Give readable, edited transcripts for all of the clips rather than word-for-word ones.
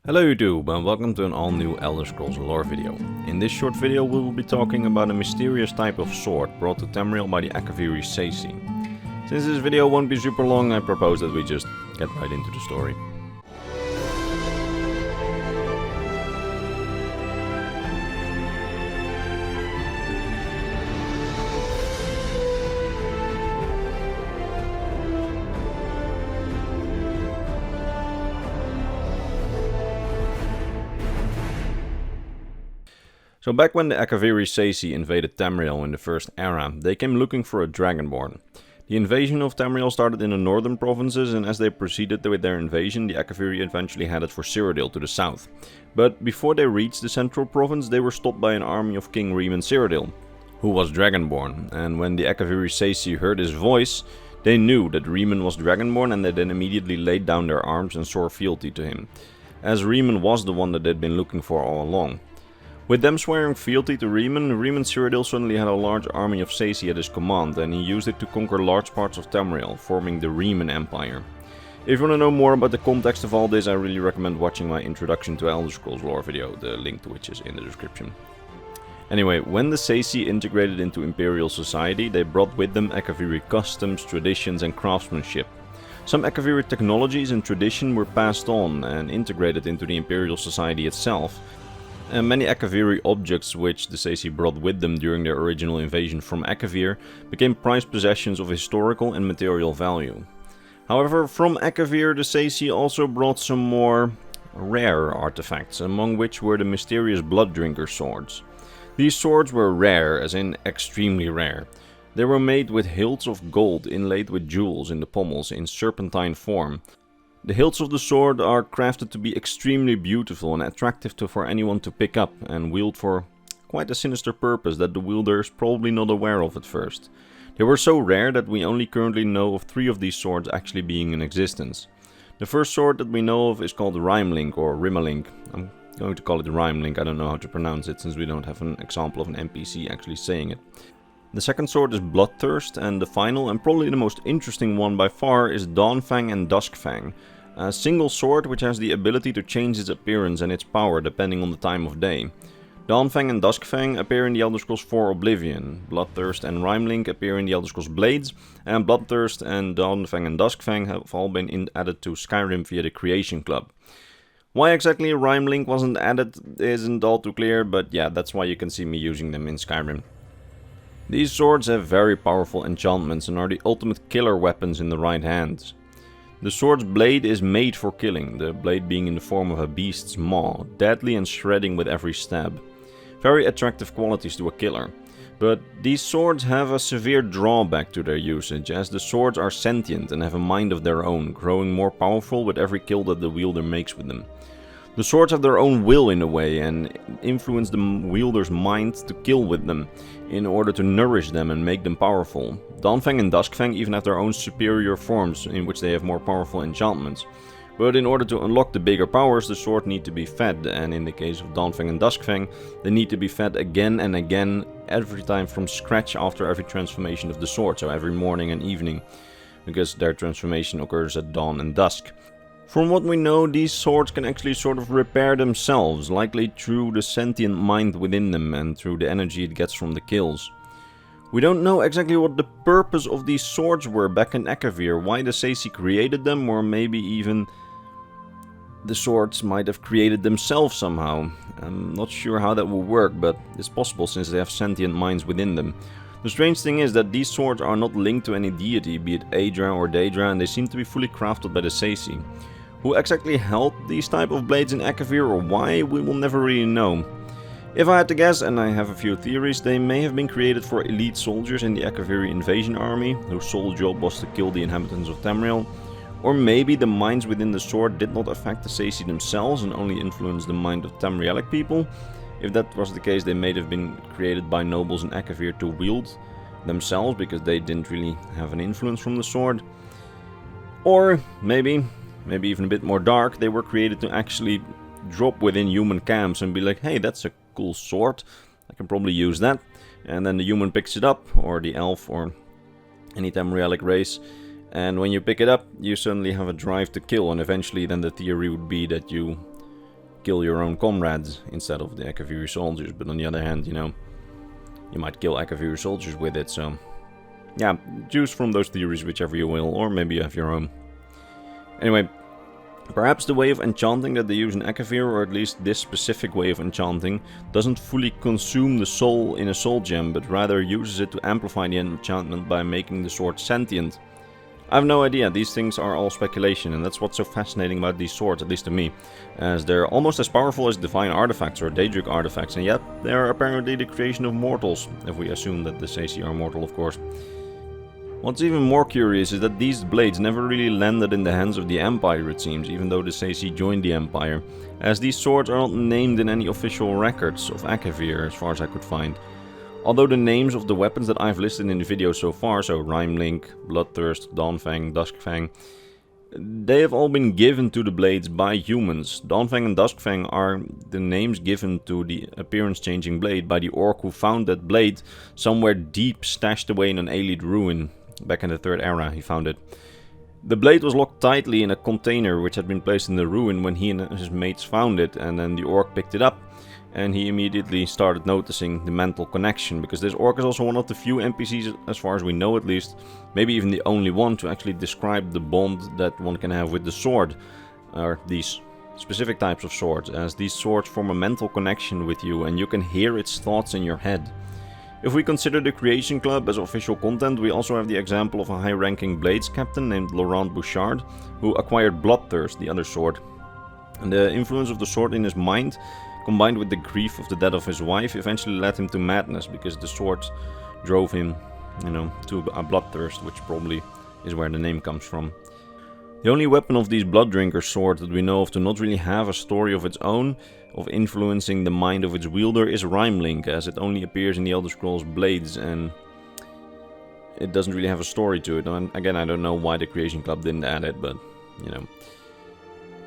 Hello YouTube and welcome to an all new Elder Scrolls lore video. In this short video we will be talking about a mysterious type of sword brought to Tamriel by the Akaviri Sesi. Since this video won't be super long, I propose that we just get right into the story. So back when the Akaviri Sesi invaded Tamriel in the First Era, they came looking for a Dragonborn. The invasion of Tamriel started in the northern provinces, and as they proceeded with their invasion, the Akaviri eventually headed for Cyrodiil to the south. But before they reached the central province, they were stopped by an army of King Riemann Cyrodiil, who was Dragonborn, and when the Akaviri Sesi heard his voice, they knew that Riemann was Dragonborn, and they then immediately laid down their arms and swore fealty to him, as Riemann was the one that they'd been looking for all along. With them swearing fealty to Riemann Cyrodiil suddenly had a large army of Sesi at his command, and he used it to conquer large parts of Tamriel, forming the Riemann Empire. If you want to know more about the context of all this, I really recommend watching my Introduction to Elder Scrolls lore video, the link to which is in the description. Anyway, when the Sesi integrated into Imperial society, they brought with them Akaviri customs, traditions and craftsmanship. Some Akaviri technologies and tradition were passed on and integrated into the Imperial society itself, and many Akaviri objects which the Sesi brought with them during their original invasion from Akavir became prized possessions of historical and material value. However, from Akavir the Sesi also brought some more rare artifacts, among which were the mysterious Blooddrinker swords. These swords were rare, as in extremely rare. They were made with hilts of gold inlaid with jewels in the pommels in serpentine form. The hilts of the sword are crafted to be extremely beautiful and attractive for anyone to pick up, and wield for quite a sinister purpose that the wielder is probably not aware of at first. They were so rare that we only currently know of 3 of these swords actually being in existence. The first sword that we know of is called Rimelink or Rimelink. I'm going to call it Rimelink, I don't know how to pronounce it since we don't have an example of an NPC actually saying it. The second sword is Bloodthirst, and the final and probably the most interesting one by far is Dawnfang and Duskfang. A single sword which has the ability to change its appearance and its power depending on the time of day. Dawnfang and Duskfang appear in the Elder Scrolls 4 Oblivion, Bloodthirst and Rimelink appear in the Elder Scrolls Blades, and Bloodthirst and Dawnfang and Duskfang have all been added to Skyrim via the Creation Club. Why exactly Rimelink wasn't added isn't all too clear, but yeah, that's why you can see me using them in Skyrim. These swords have very powerful enchantments and are the ultimate killer weapons in the right hands. The sword's blade is made for killing, the blade being in the form of a beast's maw, deadly and shredding with every stab. Very attractive qualities to a killer. But these swords have a severe drawback to their usage, as the swords are sentient and have a mind of their own, growing more powerful with every kill that the wielder makes with them. The swords have their own will in a way and influence the wielder's mind to kill with them, in order to nourish them and make them powerful. Dawnfang and Duskfang even have their own superior forms in which they have more powerful enchantments. But in order to unlock the bigger powers, the sword need to be fed, and in the case of Dawnfang and Duskfang, they need to be fed again and again, every time from scratch after every transformation of the sword, so every morning and evening, because their transformation occurs at dawn and dusk. From what we know, these swords can actually sort of repair themselves, likely through the sentient mind within them and through the energy it gets from the kills. We don't know exactly what the purpose of these swords were back in Akavir, why the Sesi created them, or maybe even the swords might have created themselves somehow. I'm not sure how that will work, but it's possible since they have sentient minds within them. The strange thing is that these swords are not linked to any deity, be it Aedra or Daedra, and they seem to be fully crafted by the Sesi. Who exactly held these type of blades in Akavir or why, we will never really know. If I had to guess, and I have a few theories, they may have been created for elite soldiers in the Akaviri invasion army, whose sole job was to kill the inhabitants of Tamriel. Or maybe the minds within the sword did not affect the Sesi themselves and only influenced the mind of Tamrielic people. If that was the case, they may have been created by nobles in Akavir to wield themselves because they didn't really have an influence from the sword. Or maybe even a bit more dark, they were created to actually drop within human camps and be like, hey, that's a cool sword, I can probably use that. And then the human picks it up, or the elf, or any Tamrielic race, and when you pick it up, you suddenly have a drive to kill, and eventually then the theory would be that you kill your own comrades instead of the Akaviri soldiers, but on the other hand, you know, you might kill Akaviri soldiers with it, so yeah, choose from those theories whichever you will, or maybe you have your own. Anyway, perhaps the way of enchanting that they use in Akavir, or at least this specific way of enchanting, doesn't fully consume the soul in a soul gem, but rather uses it to amplify the enchantment by making the sword sentient. I have no idea, these things are all speculation, and that's what's so fascinating about these swords, at least to me, as they're almost as powerful as divine artifacts or Daedric artifacts, and yet they're apparently the creation of mortals, if we assume that the Saci are mortal, of course. What's even more curious is that these blades never really landed in the hands of the Empire, it seems, even though the Saci joined the Empire, as these swords are not named in any official records of Akavir, as far as I could find. Although the names of the weapons that I've listed in the video so far, so Rimelink, Bloodthirst, Dawnfang, Duskfang, they have all been given to the blades by humans. Dawnfang and Duskfang are the names given to the appearance-changing blade by the orc who found that blade somewhere deep stashed away in an Aelid ruin. Back in the 3rd era, he found it. The blade was locked tightly in a container which had been placed in the ruin when he and his mates found it, and then the orc picked it up, and he immediately started noticing the mental connection, because this orc is also one of the few NPCs, as far as we know at least, maybe even the only one to actually describe the bond that one can have with the sword, or these specific types of swords, as these swords form a mental connection with you and you can hear its thoughts in your head. If we consider the Creation Club as official content, we also have the example of a high-ranking Blades captain named Laurent Bouchard, who acquired Bloodthirst, the other sword. And the influence of the sword in his mind, combined with the grief of the death of his wife, eventually led him to madness, because the sword drove him, you know, to a bloodthirst, which probably is where the name comes from. The only weapon of these Blooddrinker swords that we know of to not really have a story of its own, of influencing the mind of its wielder, is Rimelink, as it only appears in the Elder Scrolls Blades, and it doesn't really have a story to it. And again, I don't know why the Creation Club didn't add it, but, you know.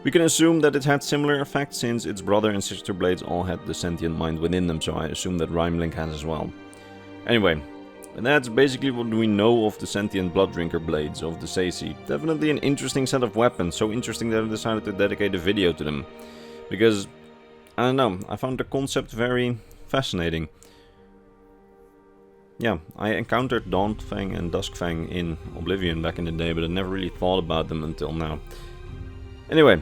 We can assume that it had similar effects, since its brother and sister blades all had the sentient mind within them, so I assume that Rimelink has as well. Anyway, and that's basically what we know of the sentient Blooddrinker blades of the Saci. Definitely an interesting set of weapons, so interesting that I decided to dedicate a video to them. Because, I don't know, I found the concept very fascinating. Yeah, I encountered Dawnfang and Duskfang in Oblivion back in the day, but I never really thought about them until now. Anyway,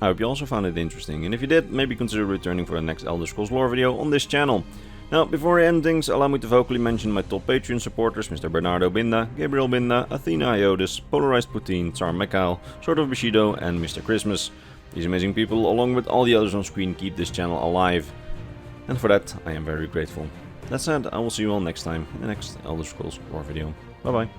I hope you also found it interesting, and if you did, maybe consider returning for the next Elder Scrolls lore video on this channel. Now, before I end things, allow me to vocally mention my top Patreon supporters: Mr. Bernardo Binda, Gabriel Binda, Athena Iotis, Polarized Poutine, Tsar Mikhail, Sword of Bushido, and Mr. Christmas. These amazing people, along with all the others on screen, keep this channel alive, and for that I am very grateful. That said, I will see you all next time in the next Elder Scrolls lore video. Bye bye.